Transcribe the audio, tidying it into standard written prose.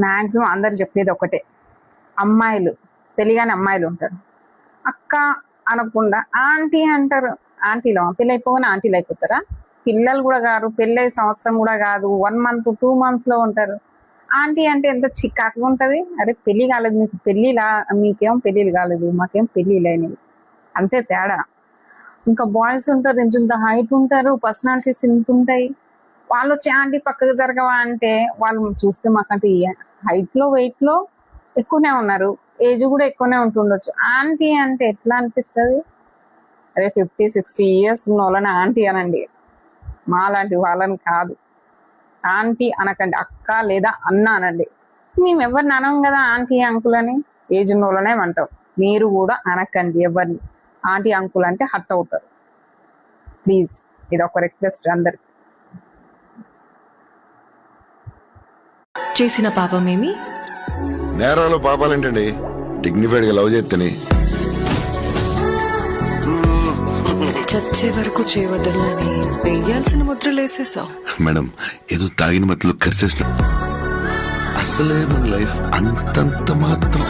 Maximum అందరు చెప్పేది ఒకటే, అమ్మాయిలు తెలియని అమ్మాయిలు ఉంటారు, అక్క అనకుండా ఆంటీ అంటారు. ఆంటీలో పెళ్ళి అయిపోగానే ఆంటీలు అయిపోతారా? పిల్లలు కూడా కాదు, పెళ్ళై సంవత్సరం కూడా కాదు, 1 month 2 months లో ఉంటారు. ఆంటీ అంటే ఎంత చికాకుగా ఉంటది. అరే పెళ్లి కాలేదు మీకు, మీకేం పెళ్ళిళ్ళు కాలేదు, మాకేం పెళ్ళిళ్ళు అయినవి, అంతే తేడా. ఇంకా బాయ్స్ ఉంటారు, ఇంత హైట్ ఉంటారు, పర్సనాలిటీస్ ఇంత ఉంటాయి. వాళ్ళు వచ్చి ఆంటీ పక్కకు జరగవా అంటే వాళ్ళు చూస్తే మాకంటే హైట్ లో వెయిట్ లో ఎక్కువనే ఉన్నారు, ఏజ్ కూడా ఎక్కువనే ఉంటుండొచ్చు. ఆంటీ అంటే ఎట్లా అనిపిస్తుంది? అరే 50-60 years ఉన్న వాళ్ళని ఆంటీ అనండి, మాలాంటి వాళ్ళని కాదు. ఆంటీ అనకండి, అక్క లేదా అన్న అనండి. మేము ఎవరిని అనం కదా ఆంటీ అంకుల్ అని, ఏజ్ ఉన్న వాళ్ళనే అంటాం. మీరు కూడా అనకండి ఎవరిని ఆంటీ అంకుల్ అంటే హర్ట్ అవుతారు. ప్లీజ్, ఇది ఒక రిక్వెస్ట్ అందరికి. చేసిన పాపమేమి? నేరాలు పాపాలేంటండి, డిగ్నిఫైడ్ గా లవ్ చేస్తేనే. చచ్చే వరకు చేయవద్దని వేయాల్సిన ముద్రలేసేసావు. మేడం ఏదో తాగిన మత్తులో కరిసేసిన, అసలే మన లైఫ్ అంతంత మాత్రం.